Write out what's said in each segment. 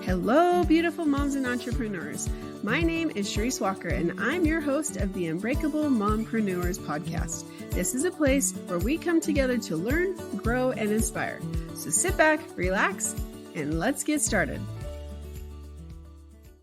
Hello, beautiful moms and entrepreneurs. My name is Sharice Walker, and I'm your host of the Unbreakable Mompreneurs podcast. This is a place where we come together to learn, grow, and inspire. So sit back, relax, and let's get started.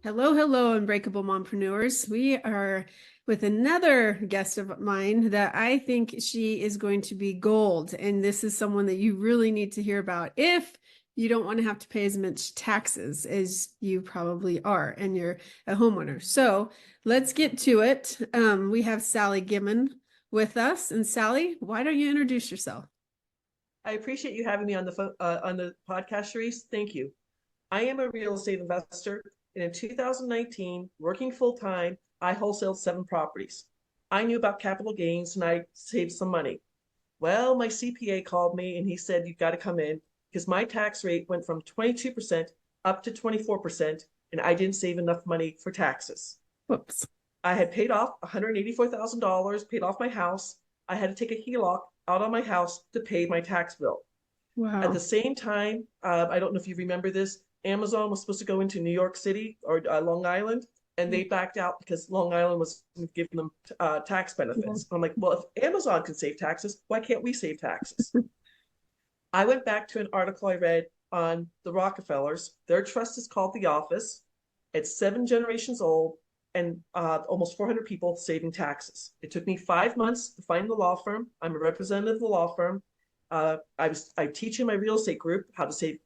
Hello, Unbreakable Mompreneurs. We are with another guest of mine that I think she is going to be gold. And this is someone that you really need to hear about if you don't want to have to pay as much taxes as you probably are, and you're a homeowner. So let's get to it. We have Sally Gimon with us. And Sally, why don't you introduce yourself? I appreciate you having me on the podcast, Sharice. Thank you. I am a real estate investor, and in 2019, working full-time, I wholesaled 7 properties. I knew about capital gains and I saved some money. Well, my CPA called me and he said, "You've got to come in," because my tax rate went from 22% up to 24%, and I didn't save enough money for taxes. Whoops. I had paid off $184,000, paid off my house. I had to take a HELOC out on my house to pay my tax bill. Wow. At the same time, I don't know if you remember this, Amazon was supposed to go into New York City or Long Island, and they backed out because Long Island was giving them tax benefits. I'm like, well, if Amazon can save taxes, why can't we save taxes? I went back to an article I read on the Rockefellers. Their trust is called The Office. It's 7 generations old and almost 400 people saving taxes. It took me 5 months to find the law firm. I'm a representative of the law firm. I teach in my real estate group how to save.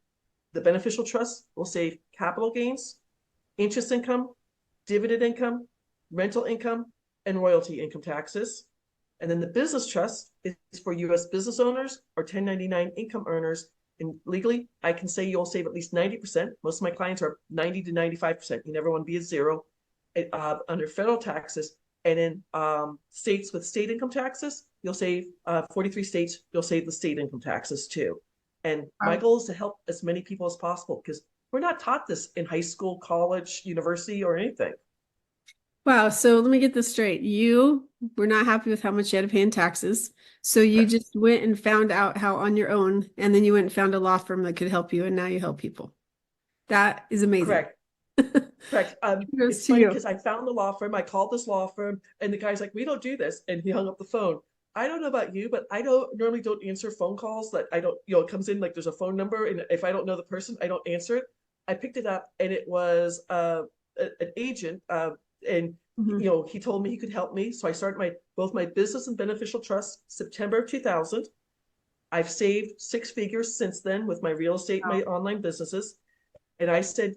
The Beneficial Trust will save capital gains, interest income, dividend income, rental income, and royalty income taxes. And then the Business Trust is for U.S. business owners or 1099 income earners. And legally, I can say you'll save at least 90%. Most of my clients are 90 to 95%. You never want to be at zero under federal taxes. And in states with state income taxes, you'll save 43 states, you'll save the state income taxes too. And my goal is to help as many people as possible because we're not taught this in high school, college, university, or anything. Wow. So let me get this straight. You were not happy with how much you had to pay in taxes. So you just went and found out how on your own, and then you went and found a law firm that could help you, and now you help people. That is amazing. Correct. Correct. It's funny because I found the law firm. I called this law firm, and the guy's like, "We don't do this," and he hung up the phone. I don't know about you, but I normally don't answer phone calls that I don't, it comes in like there's a phone number, and if I don't know the person, I don't answer it. I picked it up, and it was an agent, and he told me he could help me. So I started both my business and beneficial trust September of 2000. I've saved 6 figures since then with my real estate, my online businesses. And I said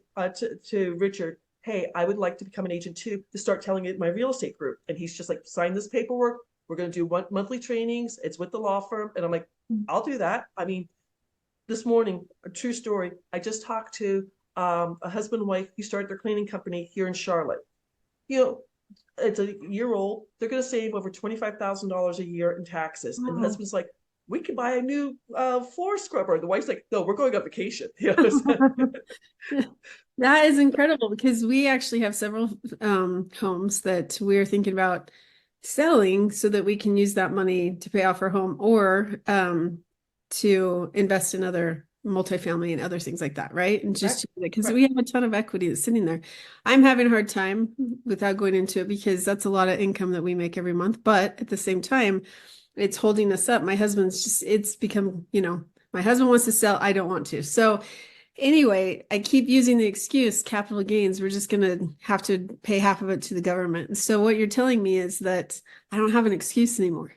to Richard, "Hey, I would like to become an agent too, to start telling it my real estate group." And he's just like, "Sign this paperwork. We're going to do monthly trainings. It's with the law firm." And I'm like, "I'll do that." I mean, this morning, a true story, I just talked to a husband and wife who started their cleaning company here in Charlotte. It's a year old. They're going to save over $25,000 a year in taxes. And the husband's like, "We could buy a new floor scrubber." The wife's like, "No, we're going on vacation." That is incredible because we actually have several homes that we're thinking about selling so that we can use that money to pay off our home or to invest in other multifamily and other things like that, right? And just because we have a ton of equity that's sitting there. I'm having a hard time without going into it because that's a lot of income that we make every month. But at the same time, it's holding us up. My husband's it's become, my husband wants to sell. I don't want to. So anyway, I keep using the excuse, capital gains. We're just going to have to pay half of it to the government. And so what you're telling me is that I don't have an excuse anymore.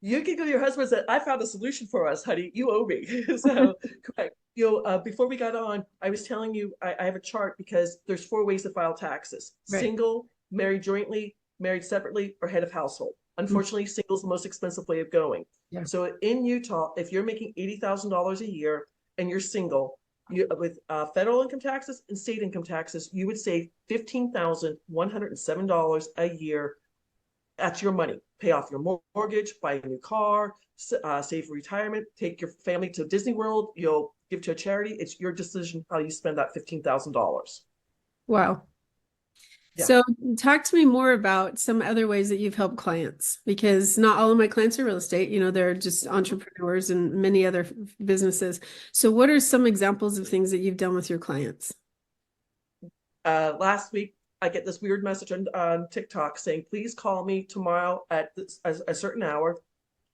You can go to your husband and say, "I found a solution for us, honey. You owe me." So correct. Before we got on, I was telling you I have a chart because there's 4 ways to file taxes: single, married jointly, married separately, or head of household. Unfortunately, single is the most expensive way of going. Yeah. So in Utah, if you're making $80,000 a year and you're single, with federal income taxes and state income taxes, you would save $15,107 a year. That's your money. Pay off your mortgage, buy a new car, save for retirement, take your family to Disney World, you'll give to a charity. It's your decision how you spend that $15,000. Wow. Yeah. So talk to me more about some other ways that you've helped clients, because not all of my clients are real estate, they're just entrepreneurs and many other businesses. So what are some examples of things that you've done with your clients? Last week, I get this weird message on TikTok saying, please call me tomorrow at a certain hour.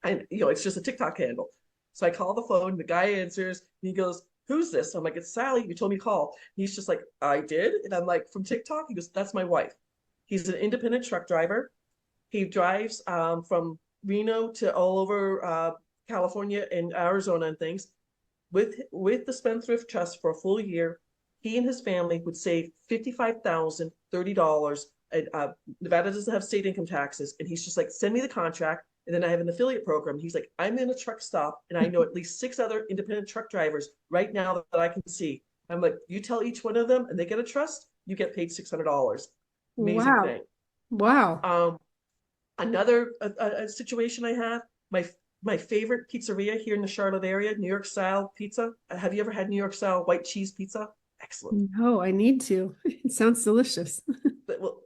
And, it's just a TikTok handle. So I call the phone, the guy answers, and he goes, who's this? I'm like, it's Sally. You told me to call. And he's just like, I did. And I'm like, from TikTok? He goes, that's my wife. He's an independent truck driver. He drives from Reno to all over California and Arizona and things. With the Spendthrift Trust for a full year, he and his family would save $55,030. And Nevada doesn't have state income taxes, and he's just like, send me the contract, and then I have an affiliate program. He's like, I'm in a truck stop, and I know at least 6 other independent truck drivers right now that I can see. I'm like, you tell each one of them, and they get a trust, you get paid $600. Amazing Wow. thing. Wow. Um, Another a situation I have, my favorite pizzeria here in the Charlotte area, New York style pizza. Have you ever had New York style white cheese pizza? Excellent. No, I need to. It sounds delicious. Well,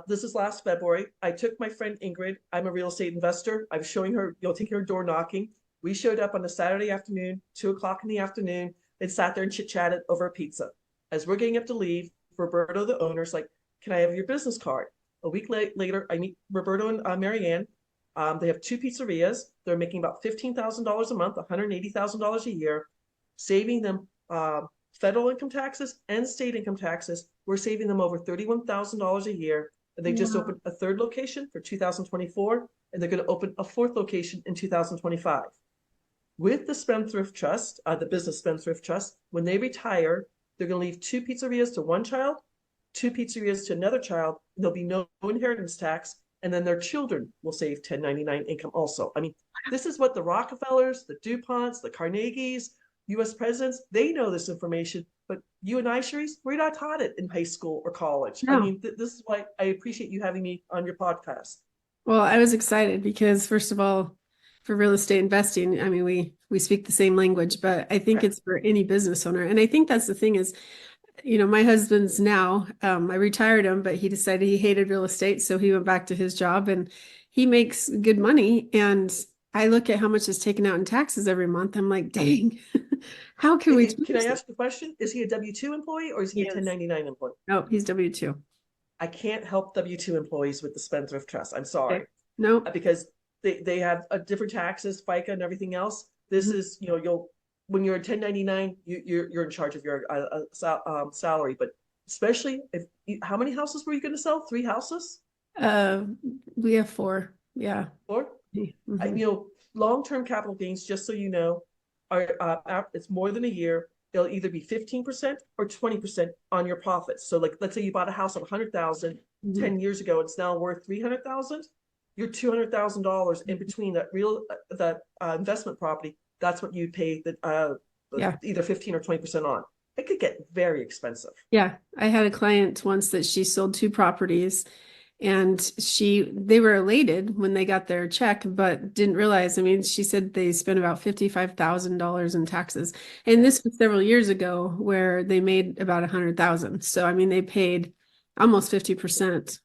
this is last February. I took my friend Ingrid. I'm a real estate investor. I was showing her, taking her door knocking. We showed up on a Saturday afternoon, 2 o'clock in the afternoon, and sat there and chit chatted over a pizza. As we're getting up to leave, Roberto, the owner's like, can I have your business card? A week later, I meet Roberto and Marianne. They have 2 pizzerias. They're making about $15,000 a month, $180,000 a year, saving them federal income taxes and state income taxes. We're saving them over $31,000 a year. And they just Wow. opened a 3rd location for 2024, and they're going to open a 4th location in 2025. With the Spendthrift Trust, the Business Spendthrift Trust, when they retire, they're going to leave 2 pizzerias to one child, 2 pizzerias to another child. And there'll be no inheritance tax, and then their children will save 1099 income also. I mean, this is what the Rockefellers, the DuPonts, the Carnegies, US presidents, they know this information, but you and I, Cherise, we're not taught it in high school or college. I No. mean, this is why I appreciate you having me on your podcast. Well, I was excited because first of all, for real estate investing, I mean, we speak the same language, but I think Correct. it's for any business owner. And I think that's the thing is, my husband's now, I retired him, but he decided he hated real estate. So he went back to his job and he makes good money. And I look at how much is taken out in taxes every month. I'm like, dang, how can we Can I change ask the question? Is he a W-2 employee or is he a Yes. 1099 employee? No, he's W-2. I can't help W-2 employees with the Spendthrift Trust. I'm sorry. Okay. No. Because they have a different taxes, FICA and everything else. This Mhm. is, you'll when you're a 1099, you're in charge of your salary. But especially if how many houses were you going to sell? 3 houses? Uh, we have 4. Yeah. Or Mhm. long-term capital gains, just so you know, are it's more than a year. They'll either be 15% or 20% on your profits. So like, let's say you bought a house of 100,000 Mhm. 10 years ago, it's now worth 300,000. Your $200,000 in between that investment property, that's what you pay Yeah. either 15 or 20% on. It could get very expensive. Yeah. I had a client once that she sold 2 properties and they were elated when they got their check, but didn't realize, I mean, she said they spent about $55,000 in taxes. And this was several years ago where they made about 100,000. So, I mean, they paid almost 50%.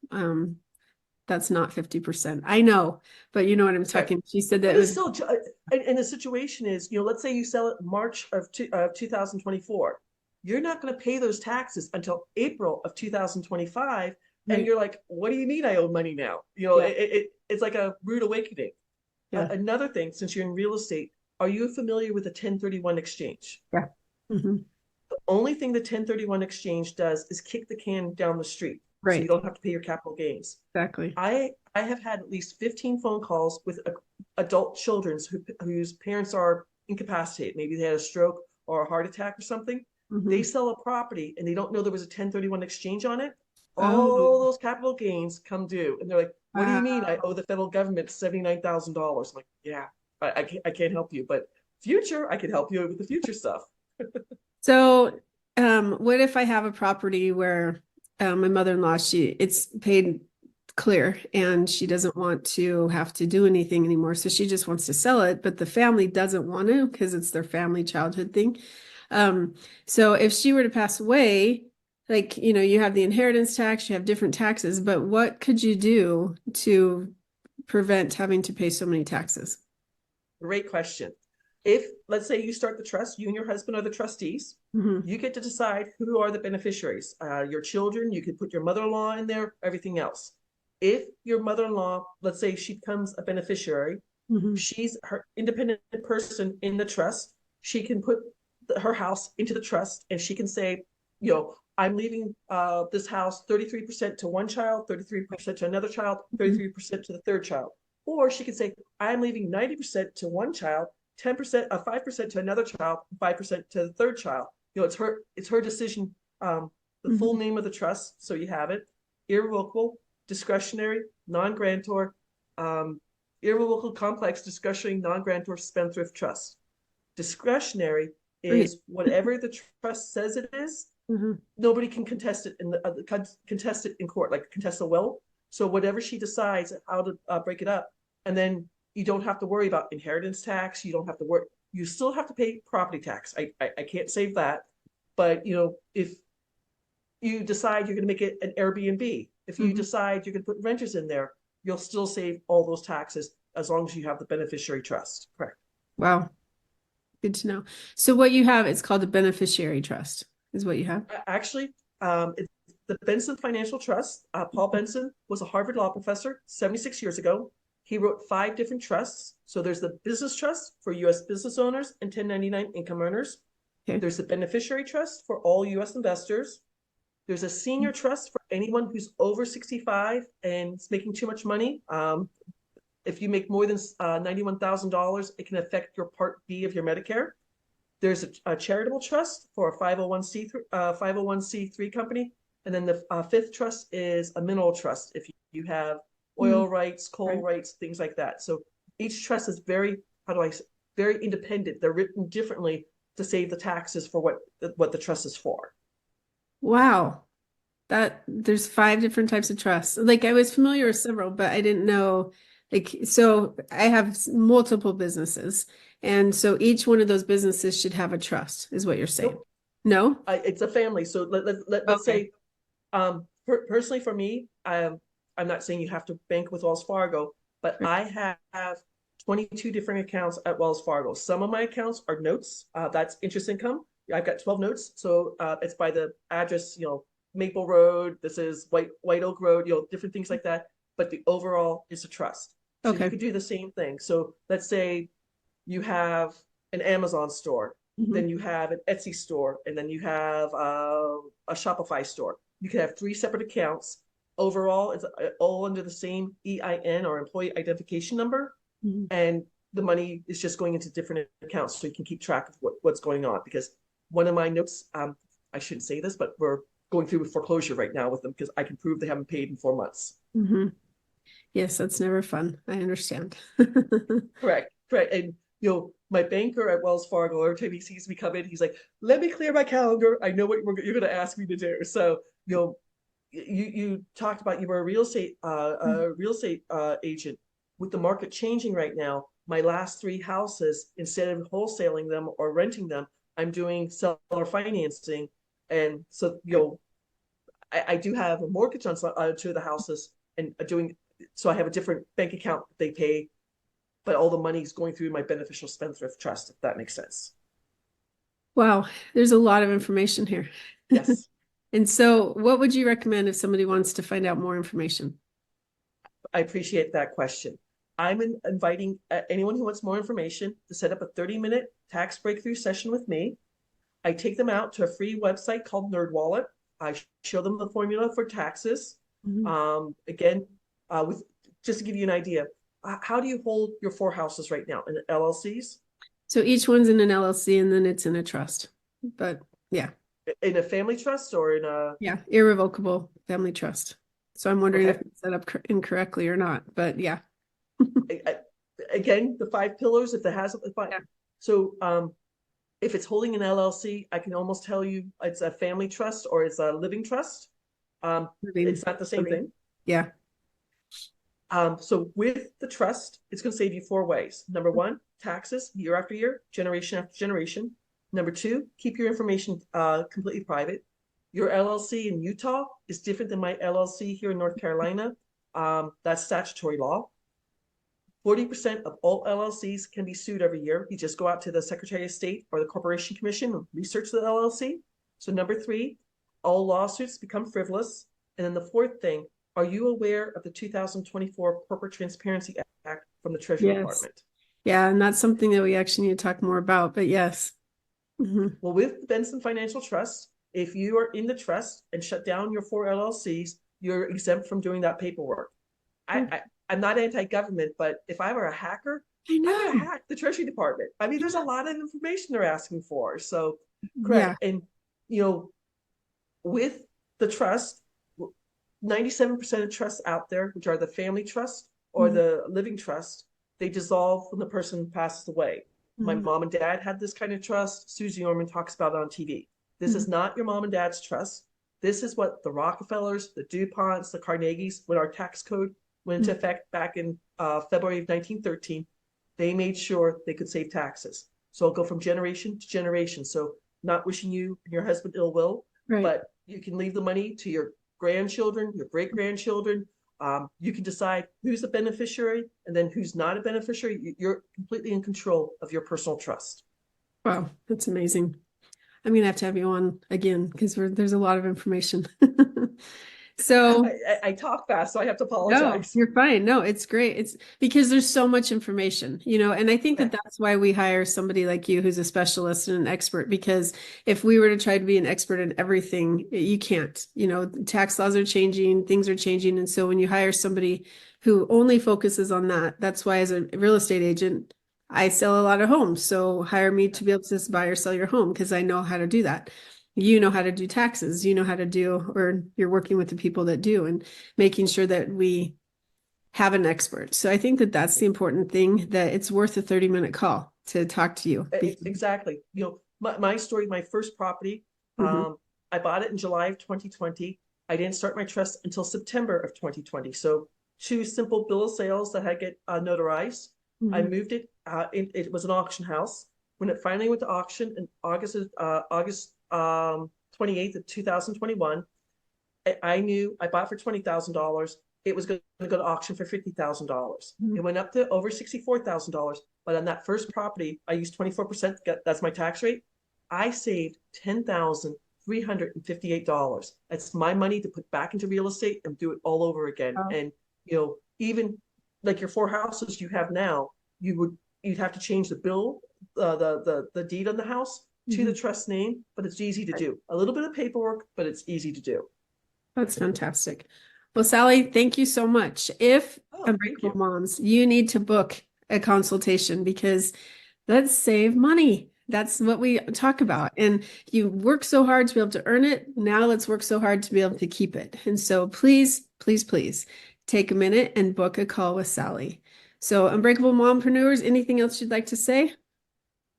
That's not 50%. I know, but you know what I'm Right. talking. She said that But it it's was, still, and the situation is, let's say you sell it March of 2024. You're not going to pay those taxes until April of 2025. And right. you're like, what do you mean I owe money now? Yeah. It's like a rude awakening. Yeah. Another thing, since you're in real estate, are you familiar with a 1031 exchange? Yeah. Hmm. The only thing the 1031 exchange does is kick the can down the street. So you Right. don't have to pay your capital gains. Exactly. I have had at least 15 phone calls with adult children whose parents are incapacitated. Maybe they had a stroke or a heart attack or something. They Hmm. sell a property and they don't know there was a 1031 exchange on it. Oh, All those capital gains come due. And they're like, what do you mean I wow. owe the federal government $79,000? I'm like, yeah, I can't help you, but future, I can help you with the future stuff. So, what if I have a property where my mother-in-law, it's paid clear and she doesn't want to have to do anything anymore. So she just wants to sell it, but the family doesn't want to because it's their family childhood thing. Um, so if she were to pass away, like, you have the inheritance tax, you have different taxes, but what could you do to prevent having to pay so many taxes? Great question. If, let's say you start the trust, you and your husband are the trustees, Hmm. you get to decide who are the beneficiaries. Your children, you can put your mother-in-law in there, everything else. If your mother-in-law, let's say she becomes a beneficiary, Hmm. she's her independent person in the trust. She can put her house into the trust and she can say, I'm leaving this house 33% to one child, 33% to another child, 33% to the third child. Or she can say, I'm leaving 90% to one child, 10%, 5% to another child, 5% to the third child. It's her decision. The full Hmm. name of the trust, so you have it: irrevocable, discretionary, non-grantor, um, irrevocable, complex, discretionary, non-grantor spendthrift trust. Discretionary Right. is whatever the trust says it is. Hmm. Nobody can contest it in court, like contest a will. So whatever she decides how to break it up, and then you don't have to worry about inheritance tax. You don't have to worry. You still have to pay property tax. I can't save that, but if you decide you're going to make it an Airbnb, if you Hmm. decide you're going to put renters in there, you'll still save all those taxes as long as you have the beneficiary trust. Correct. Wow. Good to know. So what you have, it's called a beneficiary trust, is what you have. Actually, it's the Benson Financial Trust. Paul Benson was a Harvard law professor 76 years ago. He wrote 5 different trusts. So there's the business trust for U.S. business owners and 1099 income earners. Okay. There's the beneficiary trust for all U.S. investors. There's a senior trust for anyone who's over 65 and is making too much money. If you make more than $91,000, it can affect your Part B of your Medicare. There's a charitable trust for a 501c3 company. And then the fifth trust is a mineral trust if you have Mm. oil rights, coal Right. rights, things like that. So each trust is very, how do I say, very independent. They're written differently to save the taxes for what the trust is for. Wow. That there's 5 different types of trusts. Like I was familiar with several, but I didn't know. Like, so I have multiple businesses. And so each one of those businesses should have a trust, is what you're saying. Nope, No? it's a family. So let's Okay. say, personally for me, I'm not saying you have to bank with Wells Fargo, but Right. I have 22 different accounts at Wells Fargo. Some of my accounts are notes. That's interest income. I've got 12 notes. So it's by the address, Maple Road. This is White Oak Road, different things like that. But the overall is a trust. So you Okay. could do the same thing. So let's say you have an Amazon store, Mhm. then you have an Etsy store, and then you have a Shopify store. You can have 3 separate accounts. Overall, it's all under the same EIN or employee identification number, Mhm. and the money is just going into different accounts so you can keep track of what's going on. Because one of my notes, I shouldn't say this, but we're going through foreclosure right now with them because I can prove they haven't paid in 4 months. Mhm. Yes, that's never fun. I understand. Correct, correct. And my banker at Wells Fargo, every time he sees me come in, he's like, "Let me clear my calendar. I know what you're going to ask me to do." So you talked about you were a real estate agent. With the market changing right now, my last 3 houses, instead of wholesaling them or renting them, I'm doing seller financing, and so I do have a mortgage on 2 of the houses, and doing so I have a different bank account they pay, but all the money is going through my beneficial spendthrift trust, if that makes sense. Wow, there's a lot of information here. Yes, And so, what would you recommend if somebody wants to find out more information? I appreciate that question. I'm inviting anyone who wants more information to set up a 30-minute tax breakthrough session with me. I take them out to a free website called NerdWallet. I show them the formula for taxes. Mhm. Again, with just to give you an idea, how do you hold your 4 houses right now in LLCs? So each one's in an LLC and then it's in a trust. But yeah, In a family trust or in a yeah, irrevocable family trust. So I'm wondering if okay? it's set up incorrectly or not. But yeah. Again, the 5 pillars, if it has a fine. Yeah. So if it's holding an LLC, I can almost tell you it's a family trust or it's a living trust. Living. It's not the same Living. thing. Yeah. So with the trust, it's going to save you 4 ways. Number 1, taxes year after year, generation after generation. Number 2, keep your information completely private. Your LLC in Utah is different than my LLC here in North Carolina. That's statutory law. 40% of all LLCs can be sued every year. You just go out to the Secretary of State or the Corporation Commission and research the LLC. So number 3, all lawsuits become frivolous. And then the 4th thing, are you aware of the 2024 Corporate Transparency Act from the Treasury Department? Yeah, and that's something that we actually need to talk more about, but yes. Well, with the Benson Financial Trust, if you are in the trust and shut down your 4 LLCs, you're exempt from doing that paperwork. I'm not anti-government, but if I were a hacker, I would hack the Treasury Department. I mean, there's a lot of information they're asking for. So, correct. Yeah. And, you know, with the trust, 97% of trusts out there, which are the family trust or the living trust, they dissolve when the person passes away. My mom and dad had this kind of trust. Susie Orman talks about it on TV. This is not your mom and dad's trust. This is what the Rockefellers, the DuPonts, the Carnegies, when our tax code went into effect back in February of 1913, they made sure they could save taxes. So it'll go from generation to generation. So not wishing you and your husband ill will, but you can leave the money to your grandchildren, your great-grandchildren. You can decide who's a beneficiary and then who's not a beneficiary. You're completely in control of your personal trust. Wow, that's amazing. I'm going to have you on again because there's a lot of information. So I talk fast, so I have to apologize. No, you're fine. No, it's great. It's because there's so much information, you know, and I think that that's why we hire somebody like you who's a specialist and an expert, because if we were to try to be an expert in everything, you can't, you know, tax laws are changing, things are changing. And so when you hire somebody who only focuses on that, that's why as a real estate agent, I sell a lot of homes. So hire me to be able to just buy or sell your home because I know how to do that. You know how to do taxes, you know how to do, or you're working with the people that do and making sure that we have an expert. So I think that that's the important thing, that it's worth a 30-minute call to talk to you. Exactly. You know, my story, my first property, I bought it in July of 2020. I didn't start my trust until September of 2020. So 2 simple bill of sales that had get notarized. I moved it. It was an auction house. When it finally went to auction in August 28th of 2021, I knew I bought for $20,000. It was going to go to auction for $50,000. It went up to over $64,000. But on that first property, I used 24%. That's my tax rate. I saved $10,358. That's my money to put back into real estate and do it all over again. And you know, even like your 4 houses you have now, you'd have to change the bill, the deed on the house to the trust name, but it's easy to do. A little bit of paperwork, but it's easy to do. That's fantastic. Well, Sally, thank you so much. If Unbreakable Moms, you need to book a consultation because let's save money. That's what we talk about. And you work so hard to be able to earn it. Now let's work so hard to be able to keep it. And so please, please, please take a minute and book a call with Sally. So Unbreakable Mompreneurs, anything else you'd like to say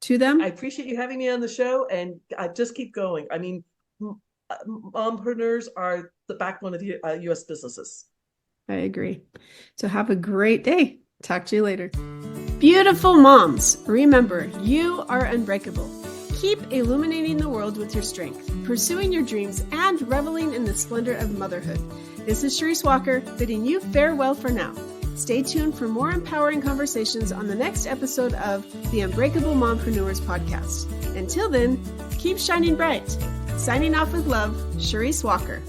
to them? I appreciate you having me on the show, and just keep going. I mean, mompreneurs are the backbone of U.S. businesses. I agree. So have a great day. Talk to you later. Beautiful moms, remember, you are unbreakable. Keep illuminating the world with your strength, pursuing your dreams, and reveling in the splendor of motherhood. This is Sharice Walker, bidding you farewell for now. Stay tuned for more empowering conversations on the next episode of the Unbreakable Mompreneurs podcast. Until then, keep shining bright. Signing off with love, Sharice Walker.